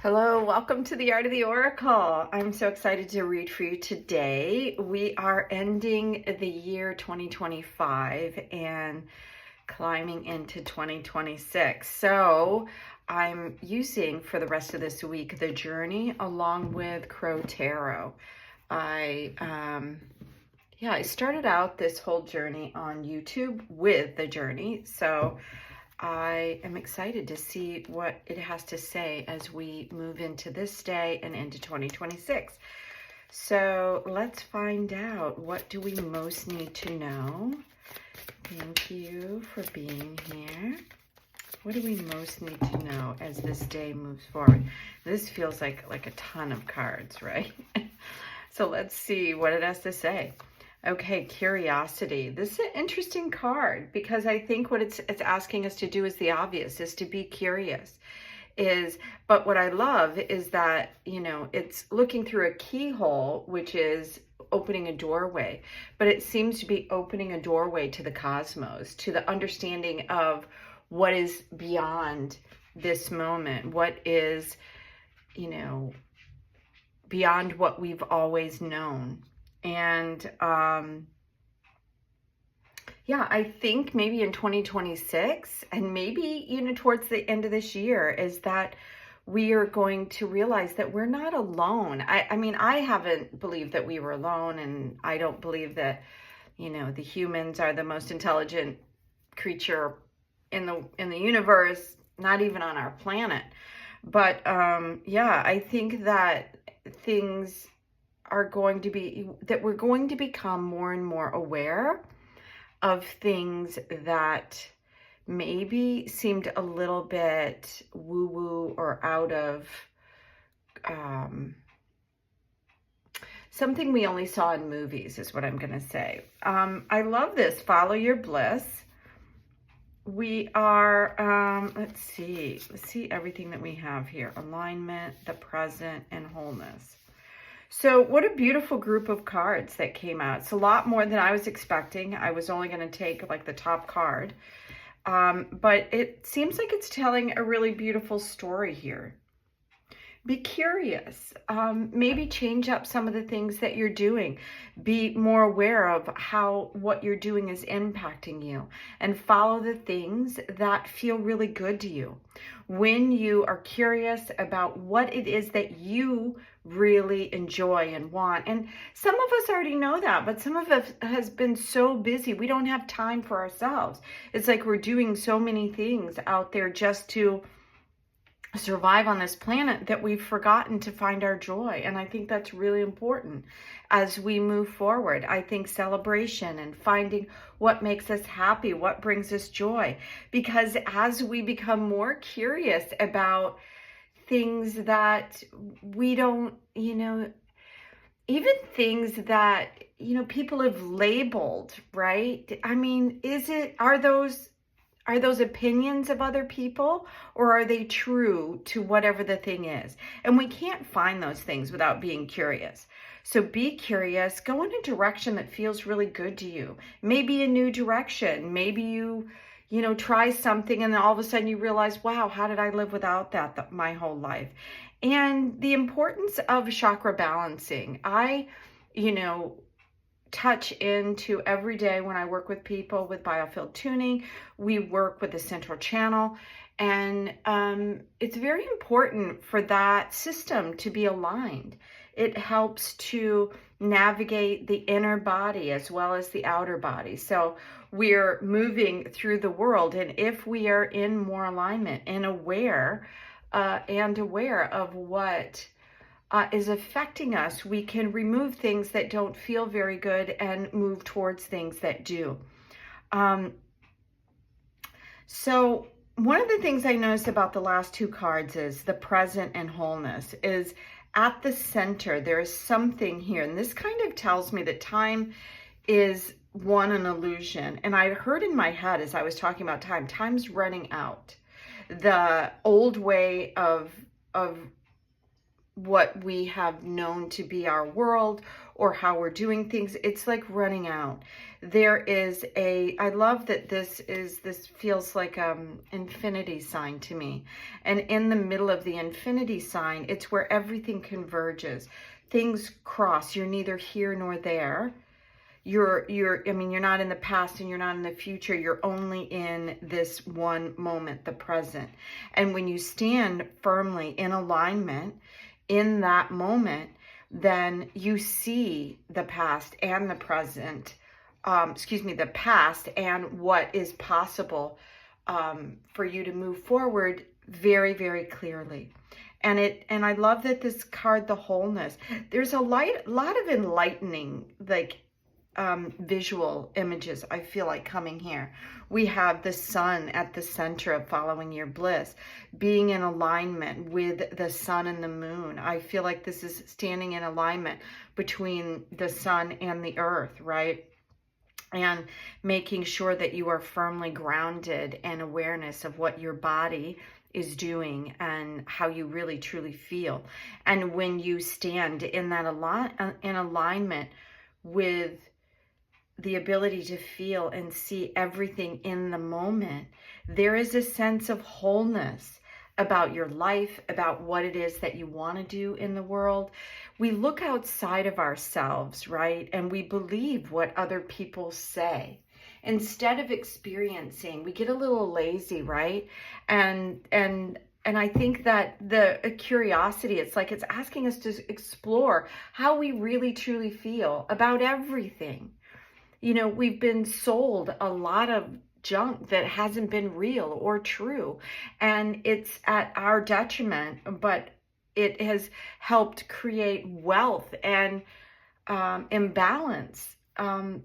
Hello, welcome to the Art of the Oracle. I'm so excited to read for you today. We are ending the year 2025 and climbing into 2026. So I'm using for the rest of this week the journey along with Crow Tarot. I started out this whole journey on YouTube with the journey. So I am excited to see what it has to say as we move into this day and into 2026. So let's find out, what do we most need to know? Thank you for being here. What do we most need to know as this day moves forward? This feels like a ton of cards, right? So let's see what it has to say. Okay, curiosity. This is an interesting card because I think what it's asking us to do is the obvious, is to be curious. But what I love is that, it's looking through a keyhole, which is opening a doorway, but it seems to be opening a doorway to the cosmos, to the understanding of what is beyond this moment, what is, beyond what we've always known. And I think maybe in 2026 and maybe, towards the end of this year, is that we are going to realize that we're not alone. I mean, I haven't believed that we were alone, and I don't believe that, the humans are the most intelligent creature in the universe, not even on our planet. But I think that things are going to be, that we're going to become more and more aware of things that maybe seemed a little bit woo-woo or out of something we only saw in movies, is what I'm going to say. I love this. Follow your bliss. We are, let's see everything that we have here. Alignment, the present, and wholeness. So what a beautiful group of cards that came out. It's a lot more than I was expecting. I was only going to take like the top card. But it seems like it's telling a really beautiful story here. Be curious. Maybe change up some of the things that you're doing. Be more aware of how what you're doing is impacting you, and follow the things that feel really good to you. When you are curious about what it is that you really enjoy and want. And some of us already know that, but some of us has been so busy, we don't have time for ourselves. It's like we're doing so many things out there just to survive on this planet that we've forgotten to find our joy. And I think that's really important as we move forward. I think celebration and finding what makes us happy, what brings us joy, because as we become more curious about things that we don't, even things that, people have labeled, right? I mean, are those opinions of other people, or are they true to whatever the thing is? And we can't find those things without being curious. So be curious, go in a direction that feels really good to you. Maybe a new direction. Maybe you try something and then all of a sudden you realize, wow, how did I live without that my whole life? And the importance of chakra balancing. I, touch into every day when I work with people with biofield tuning. We work with the central channel, and it's very important for that system to be aligned. It helps to navigate the inner body as well as the outer body. So we're moving through the world, and if we are in more alignment and aware of what is affecting us, we can remove things that don't feel very good and move towards things that do. So one of the things I noticed about the last two cards is the present and wholeness. Is at the center, there is something here. And this kind of tells me that time is an illusion. And I heard in my head as I was talking about time's running out. The old way of what we have known to be our world or how we're doing things. It's like running out. There is I love that this feels like infinity sign to me. And in the middle of the infinity sign, it's where everything converges. Things cross. You're neither here nor there. I mean, you're not in the past and you're not in the future. You're only in this one moment, the present. And when you stand firmly in alignment in that moment, then you see the past and the present, the past and what is possible for you to move forward very, very clearly. And I love that this card, the Wholeness, there's a lot of enlightening, like, visual images, I feel like, coming here. We have the sun at the center of following your bliss, being in alignment with the sun and the moon. I feel like this is standing in alignment between the sun and the earth, right? And making sure that you are firmly grounded in awareness of what your body is doing and how you really truly feel. And when you stand in that in alignment with the ability to feel and see everything in the moment, there is a sense of wholeness about your life, about what it is that you want to do in the world. We look outside of ourselves, right? And we believe what other people say. Instead of experiencing, we get a little lazy, right? And I think that the curiosity, it's like it's asking us to explore how we really truly feel about everything. You know, we've been sold a lot of junk that hasn't been real or true, and it's at our detriment, but it has helped create wealth and imbalance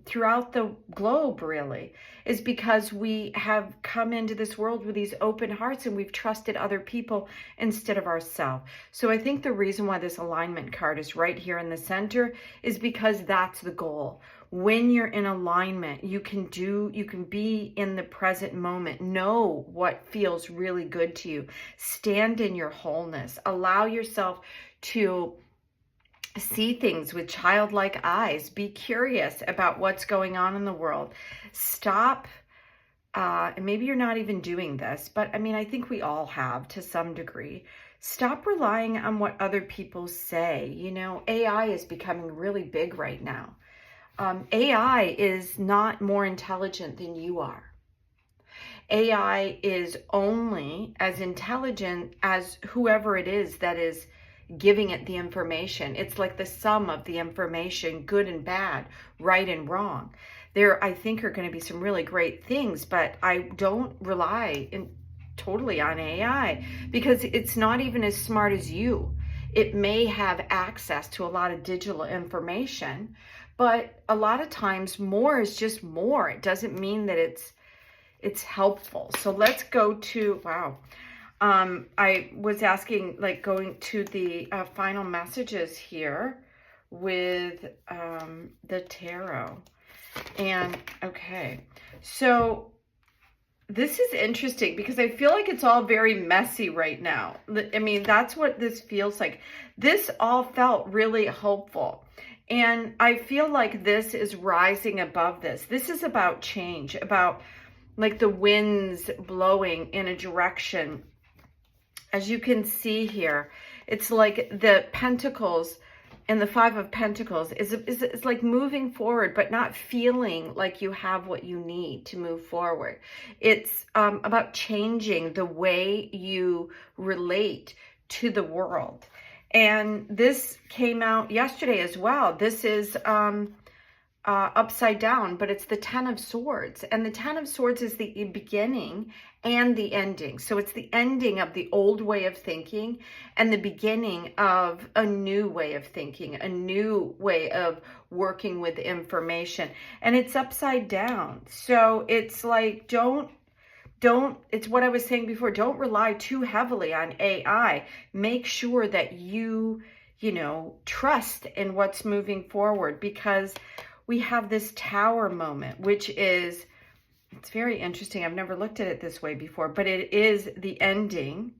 throughout the globe, really, is because we have come into this world with these open hearts and we've trusted other people instead of ourselves. So I think the reason why this alignment card is right here in the center is because that's the goal. When you're in alignment, you can be in the present moment, know what feels really good to you, stand in your wholeness, allow yourself to see things with childlike eyes, be curious about what's going on in the world. Stop, and maybe you're not even doing this, but I mean, I think we all have to some degree. Stop relying on what other people say. You know, AI is becoming really big right now. AI is not more intelligent than you are. AI is only as intelligent as whoever it is that is giving it the information. It's like the sum of the information, good and bad, right and wrong. There, I think, are going to be some really great things, but I don't rely totally on AI because it's not even as smart as you. It may have access to a lot of digital information, but a lot of times more is just more. It doesn't mean that it's helpful. So let's go to, wow. I was asking, like, going to the final messages here with the tarot. And okay, so this is interesting because I feel like it's all very messy right now. I mean, that's what this feels like. This all felt really hopeful. And I feel like this is rising above this. This is about change, about like the winds blowing in a direction. As you can see here, it's like the Pentacles and the Five of Pentacles is like moving forward, but not feeling like you have what you need to move forward. It's about changing the way you relate to the world. And this came out yesterday as well. This is upside down, but it's the Ten of Swords. And the Ten of Swords is the beginning and the ending. So it's the ending of the old way of thinking and the beginning of a new way of thinking, a new way of working with information. And it's upside down. So it's like, it's what I was saying before, don't rely too heavily on AI. Make sure that you trust in what's moving forward, because we have this Tower moment, which is, it's very interesting. I've never looked at it this way before, but it is the ending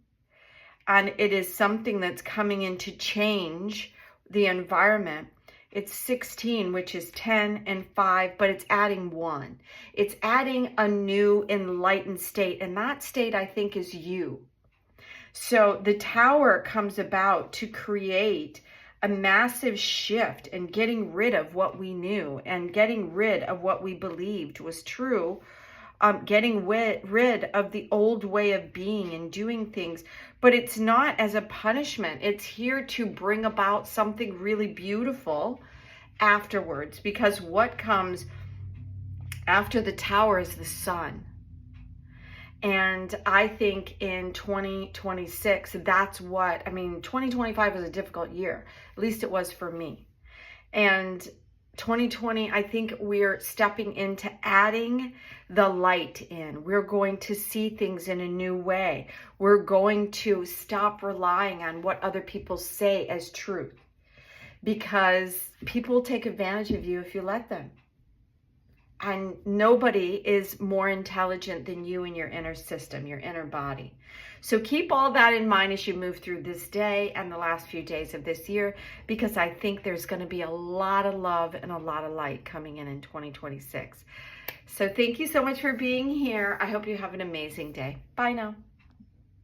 and it is something that's coming in to change the environment. It's 16, which is 10 and 5, but it's adding 1. It's adding a new enlightened state, and that state, I think, is you. So the Tower comes about to create a massive shift and getting rid of what we knew and getting rid of what we believed was true, getting rid of the old way of being and doing things. But it's not as a punishment. It's here to bring about something really beautiful afterwards, because what comes after the Tower is the sun. And I think in 2026, that's what, I mean, 2025 was a difficult year. At least it was for me. And 2020, I think we're stepping into adding the light in. We're going to see things in a new way. We're going to stop relying on what other people say as truth, because people take advantage of you if you let them. And nobody is more intelligent than you in your inner system, your inner body. So keep all that in mind as you move through this day and the last few days of this year, because I think there's going to be a lot of love and a lot of light coming in 2026. So thank you so much for being here. I hope you have an amazing day. Bye now.